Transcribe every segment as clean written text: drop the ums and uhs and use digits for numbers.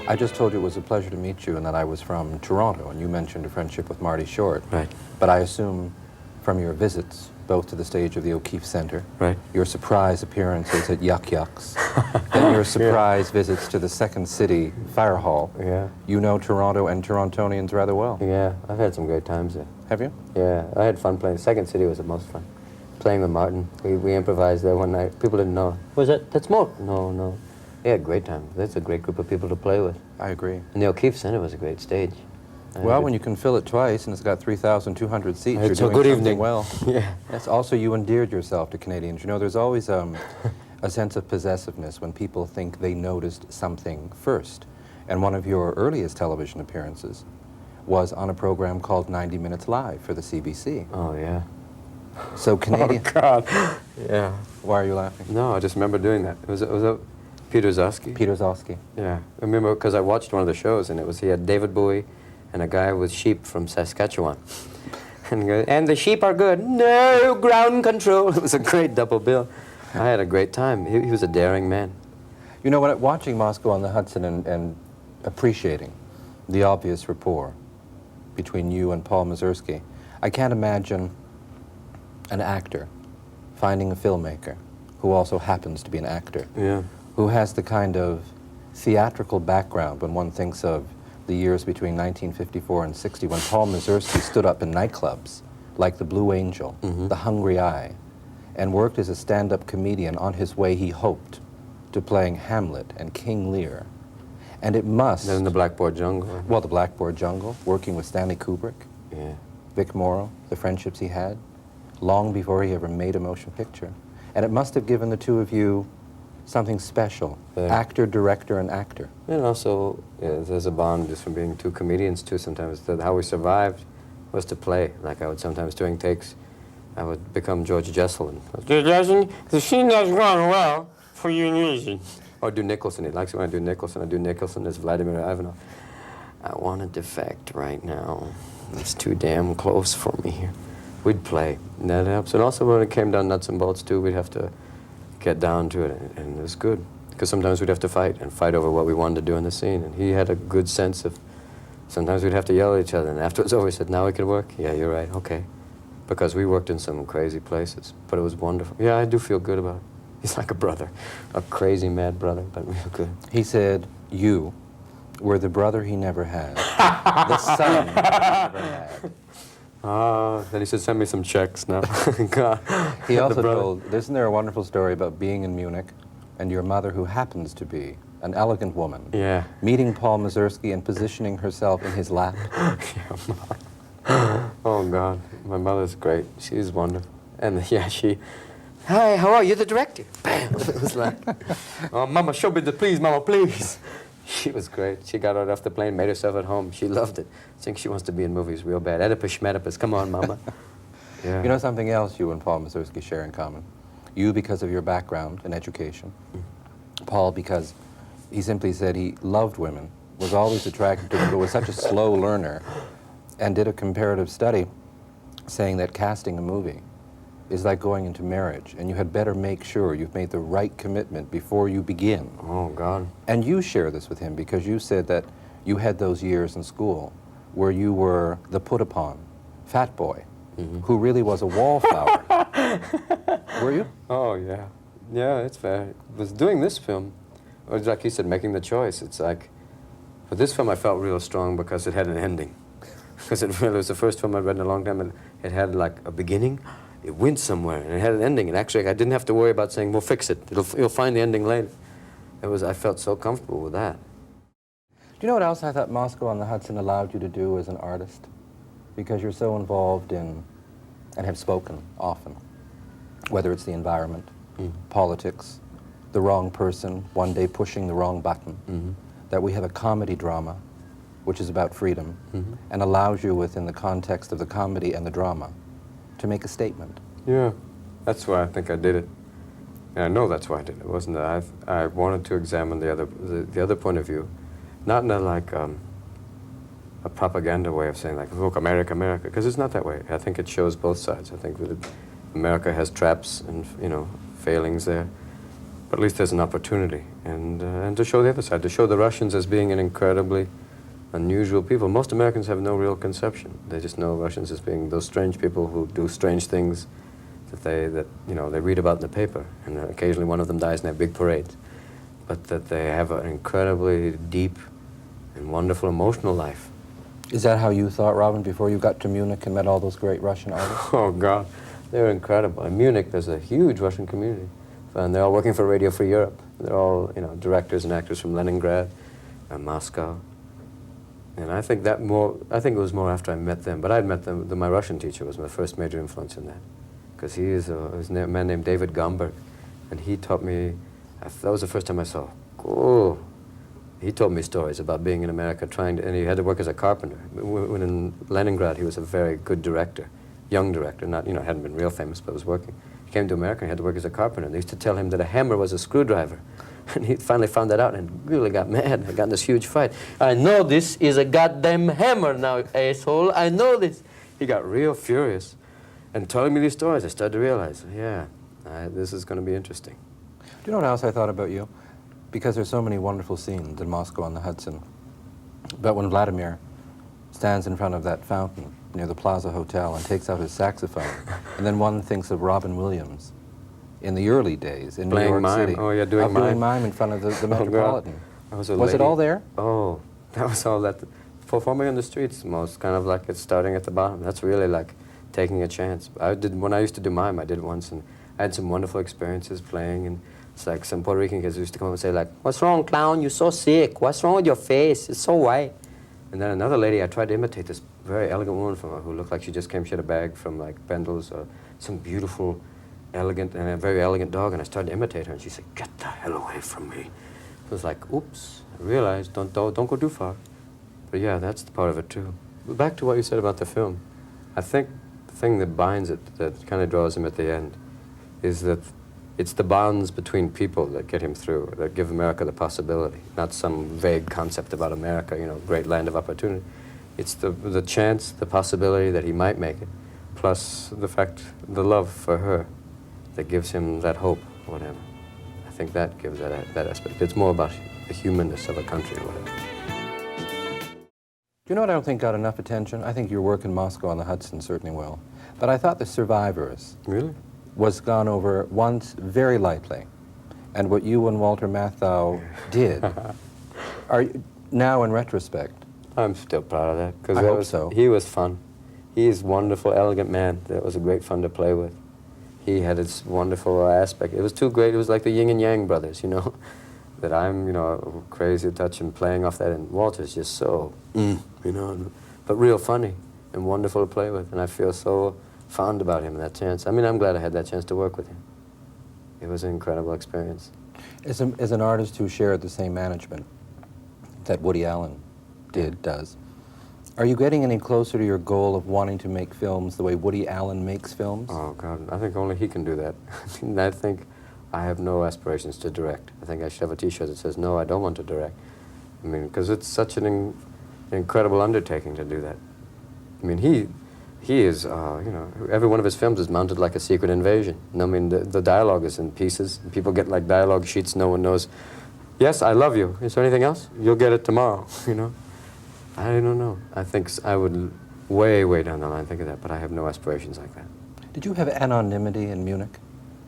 I just told you it was a pleasure to meet you and that I was from Toronto, and you mentioned a friendship with Marty Short. Right. But I assume from your visits, both to the stage of the O'Keeffe Center, right, your surprise appearances at Yuck Yucks, then your surprise visits to the Second City Fire Hall, yeah, you know Toronto and Torontonians rather well. Yeah, I've had some great times there. Have you? Yeah, I had fun playing. Second City was the most fun. Playing with Martin. We improvised there one night. People didn't know. Was that smoke? No, no. We had a great time. That's a great group of people to play with. I agree. And the O'Keeffe Center was a great stage. Well, when you can fill it twice and it's got 3,200 seats, you're it's doing a good something evening. well. Yeah. That's also, you endeared yourself to Canadians. You know, there's always a sense of possessiveness when people think they noticed something first. And one of your earliest television appearances was on a program called 90 Minutes Live for the CBC. Oh, yeah. So Canadian... Oh, God. Yeah. Why are you laughing? No, I just remember doing that. It was a Peter Zosky. Peter Zosky. Yeah. I remember because I watched one of the shows, and he had David Bowie and a guy with sheep from Saskatchewan. And the sheep are good. No ground control. It was a great double bill. I had a great time. He was a daring man. You know, watching Moscow on the Hudson and appreciating the obvious rapport between you and Paul Mazursky, I can't imagine an actor finding a filmmaker who also happens to be an actor, yeah, who has the kind of theatrical background when one thinks of the years between 1954 and 60 when Paul Mazursky stood up in nightclubs like the Blue Angel, the Hungry Eye, and worked as a stand-up comedian on his way, he hoped, to playing Hamlet and King Lear. And it must... Then in the Blackboard Jungle. Well, the Blackboard Jungle, working with Stanley Kubrick, yeah, Vic Morrow, the friendships he had, long before he ever made a motion picture. And it must have given the two of you something special, actor, director, and actor. And also, there's a bond just from being two comedians, too, sometimes. How we survived was to play. Like I would sometimes, during takes, I would become George Jessel. The scene has gone well for you and reason. Or do Nicholson. He likes it when I do Nicholson. I do Nicholson as Vladimir Ivanov. I want to defect right now. It's too damn close for me here. We'd play, and that helps. And also when it came down nuts and bolts, too, we'd have to get down to it, and it was good. Because sometimes we'd have to fight over what we wanted to do in the scene. And he had a good sense of, sometimes we'd have to yell at each other, and after it was over, he said, now we can work? Yeah, you're right, okay. Because we worked in some crazy places, but it was wonderful. Yeah, I do feel good about it. He's like a brother, a crazy, mad brother, but real good. He said, you were the brother he never had, the son he never had. Then he said, send me some checks now. God. He also told, isn't there a wonderful story about being in Munich and your mother, who happens to be an elegant woman, yeah, meeting Paul Mazursky and positioning herself in his lap? Yeah, oh, God. My mother's great. She's wonderful. And, yeah, hi, how are you? You're the director. Bam! It was like, oh, Mama, show me the please, Mama, please. She was great. She got right off the plane, made herself at home. She loved it. I think she wants to be in movies real bad. Oedipus Schmedipus, come on, Mama. Yeah. You know something else you and Paul Mazursky share in common? You because of your background in education. Paul because he simply said he loved women, was always attracted to them, but was such a slow learner, and did a comparative study saying that casting a movie is like going into marriage, and you had better make sure you've made the right commitment before you begin. Oh, God. And you share this with him because you said that you had those years in school where you were the put-upon fat boy who really was a wallflower. Were you? Oh, yeah. Yeah, it's fair. I was doing this film, it was like you said, making the choice. It's like, for this film I felt real strong because it had an ending. Because it really was the first film I'd read in a long time, and it had like a beginning, it went somewhere, and it had an ending. And actually, I didn't have to worry about saying, we'll fix it. You'll find the ending later. I felt so comfortable with that. Do you know what else I thought Moscow on the Hudson allowed you to do as an artist? Because you're so involved in, and have spoken often, whether it's the environment, politics, the wrong person, one day pushing the wrong button, that we have a comedy drama, which is about freedom, and allows you within the context of the comedy and the drama to make a statement. Yeah, that's why I think I did it. And I know that's why I did it. It wasn't that I wanted to examine the other point of view, not in a like a propaganda way of saying like, look, America, America, because it's not that way. I think it shows both sides. I think that America has traps and failings there, But at least there's an opportunity, and to show the other side, to show the Russians as being an incredibly unusual people. Most Americans have no real conception. They just know Russians as being those strange people who do strange things that they read about in the paper, and occasionally one of them dies in their big parades. But that they have an incredibly deep and wonderful emotional life. Is that how you thought, Robin, before you got to Munich and met all those great Russian artists? Oh, God, they're incredible. In Munich, there's a huge Russian community, and they're all working for Radio Free Europe. They're all, directors and actors from Leningrad and Moscow. And I think it was more after I met them. But I'd met them. My Russian teacher was my first major influence in that, because he is a man named David Gomberg, and he taught me. That was the first time I saw. Oh, he told me stories about being in America, and he had to work as a carpenter. When in Leningrad, he was a very good director, young director, not hadn't been real famous, but was working. He came to America and he had to work as a carpenter. They used to tell him that a hammer was a screwdriver. And he finally found that out and really got mad. I got in this huge fight. I know this is a goddamn hammer now, asshole. I know this. He got real furious. And telling me these stories, I started to realize, this is going to be interesting. Do you know what else I thought about you? Because there's so many wonderful scenes in Moscow on the Hudson. But when Vladimir stands in front of that fountain near the Plaza Hotel and takes out his saxophone, and then one thinks of Robin Williams in the early days in Playing New York mime. City. Oh, yeah, doing mime. Doing mime in front of the Metropolitan. Was it all there? Oh, that was all that. Performing on the streets, most kind of like it's starting at the bottom. That's really like taking a chance. When I used to do mime, I did it once, and I had some wonderful experiences playing, and it's like some Puerto Rican kids used to come and say like, "What's wrong, clown? You're so sick. What's wrong with your face? It's so white." And then another lady, I tried to imitate this very elegant woman who looked like she had a bag from like Bendel's or some beautiful, elegant, and a very elegant dog, and I started to imitate her, and she said, "Get the hell away from me." I was like, oops, I realized, don't go too far. But yeah, that's the part of it too. But back to what you said about the film. I think the thing that binds it, that kind of draws him at the end, is that it's the bonds between people that get him through, that give America the possibility, not some vague concept about America, great land of opportunity. It's the chance, the possibility that he might make it, plus the love for her that gives him that hope, whatever. I think that gives that aspect. It's more about the humanness of a country, or whatever. Do you know what I don't think got enough attention? I think your work in Moscow on the Hudson certainly will. But I thought The Survivors Really? was gone over once very lightly. And what you and Walter Matthau did, now in retrospect. I'm still proud of that. I hope so. He was fun. He's a wonderful, elegant man. That was a great fun to play with. He had his wonderful aspect. It was too great. It was like the yin and yang brothers, that I'm, crazy to touch him playing off that. And Walter's just so, but real funny and wonderful to play with. And I feel so fond about him and that chance. I mean, I'm glad I had that chance to work with him. It was an incredible experience. As an artist who shared the same management that Woody Allen does, are you getting any closer to your goal of wanting to make films the way Woody Allen makes films? Oh, God, I think only he can do that. I think I have no aspirations to direct. I think I should have a T-shirt that says, "No, I don't want to direct." I mean, because it's such an incredible undertaking to do that. I mean, he is, every one of his films is mounted like a secret invasion. And I mean, the dialogue is in pieces. And people get like dialogue sheets, no one knows. "Yes, I love you. Is there anything else? You'll get it tomorrow," I don't know. I think I would way down the line think of that, but I have no aspirations like that. Did you have anonymity in Munich?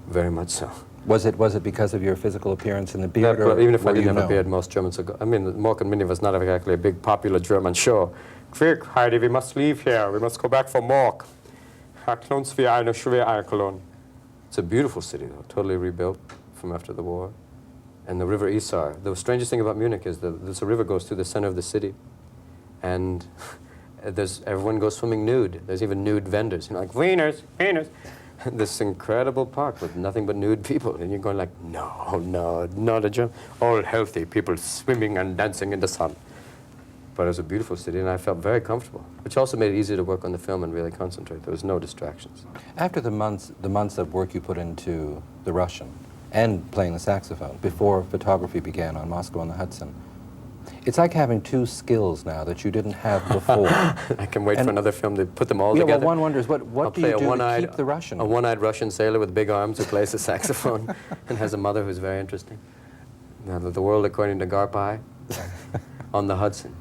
Very much so. Was it because of your physical appearance and the beard? Or even if I were didn't you have a beard, known? most Germans would go. I mean, Mork and Minnie was not exactly a big popular German show. "Quick, Heidi, we must leave here. We must go back for Mork. It's a beautiful city, though, totally rebuilt from after the war. And the river Isar. The strangest thing about Munich is this river goes through the center of the city. And everyone goes swimming nude. There's even nude vendors, like Wieners. This incredible park with nothing but nude people, and you're going like, no, not a German. All healthy people swimming and dancing in the sun. But it was a beautiful city, and I felt very comfortable, which also made it easier to work on the film and really concentrate. There was no distractions. After the months of work you put into the Russian and playing the saxophone before photography began on Moscow on the Hudson, It's like having two skills now that you didn't have before. I can wait for another film to put them all Yeah, together. well, one wonders, what do you do to keep the Russian? A one-eyed Russian sailor with big arms who plays the saxophone and has a mother who's very interesting. Now, the world according to Garpai on the Hudson.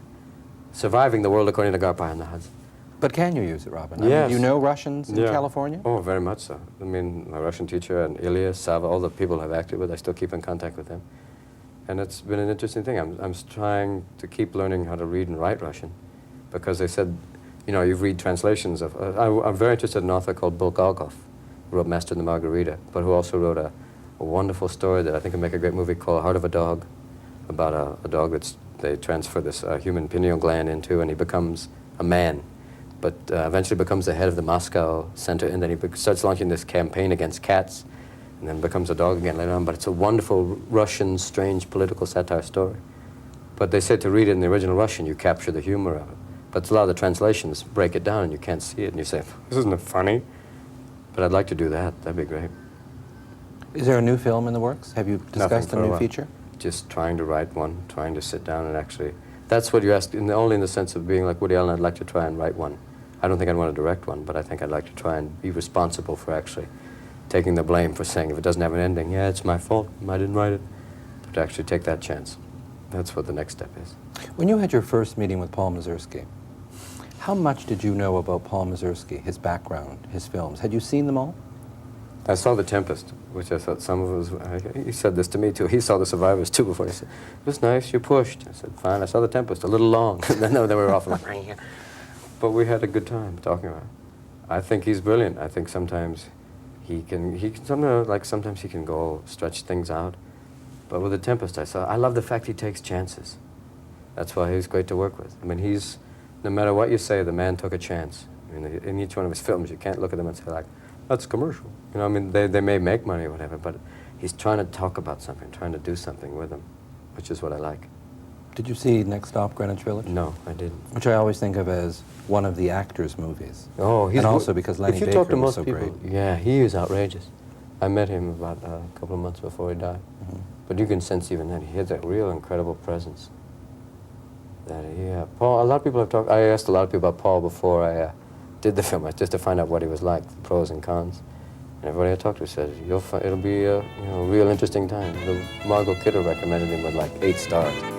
Surviving the world according to Garpai on the Hudson. But can you use it, Robin? Yes. I mean, you know Russians in California? Oh, very much so. I mean, my Russian teacher and Ilya, Sava, all the people I've acted with, I still keep in contact with them. And it's been an interesting thing. I'm trying to keep learning how to read and write Russian, because they said, you know, you read translations of... I'm very interested in an author called Bulgakov, who wrote Master and the Margarita, but who also wrote a wonderful story that I think would make a great movie called Heart of a Dog, about a dog that's they transfer this human pineal gland into, and he becomes a man, but eventually becomes the head of the Moscow Center, and then he starts launching this campaign against cats, and then becomes a dog again later on. But it's a wonderful Russian, strange political satire story. But they said to read it in the original Russian, you capture the humor of it. But a lot of the translations break it down, and you can't see it, and you say, this isn't funny. But I'd like to do that. That'd be great. Is there a new film in the works? Have you discussed a new feature? Just trying to write one, trying to sit down and actually... That's what you asked, only in the sense of being like Woody Allen, I'd like to try and write one. I don't think I'd want to direct one, but I think I'd like to try and be responsible for actually taking the blame for saying if it doesn't have an ending, yeah, it's my fault, I didn't write it. But to actually take that chance. That's what the next step is. When you had your first meeting with Paul Mazursky, how much did you know about Paul Mazursky, his background, his films? Had you seen them all? I saw The Tempest, which I thought some of it was... He said this to me, too. He saw The Survivors, too, before. He said, it was nice, you pushed. I said, fine, I saw The Tempest, a little long. And then we were off like... But we had a good time talking about it. I think he's brilliant. I think sometimes he can sometimes he can go stretch things out. But with The Tempest, I love the fact he takes chances. That's why he's great to work with. I mean, no matter what you say, the man took a chance. I mean, in each one of his films, you can't look at them and say, like, that's commercial. You know, I mean, they may make money or whatever, but he's trying to talk about something, trying to do something with them, which is what I like. Did you see Next Stop, Greenwich Village? No, I didn't. Which I always think of as one of the actors' movies. Oh, he's... And also because Lenny Baker was so great. Yeah, he is outrageous. I met him about a couple of months before he died. Mm-hmm. But you can sense even then, he had that real incredible presence. Paul, a lot of people have talked... I asked a lot of people about Paul before I did the film, just to find out what he was like, the pros and cons. And everybody I talked to said, it'll be a real interesting time. Margot Kidder recommended him with like 8 stars.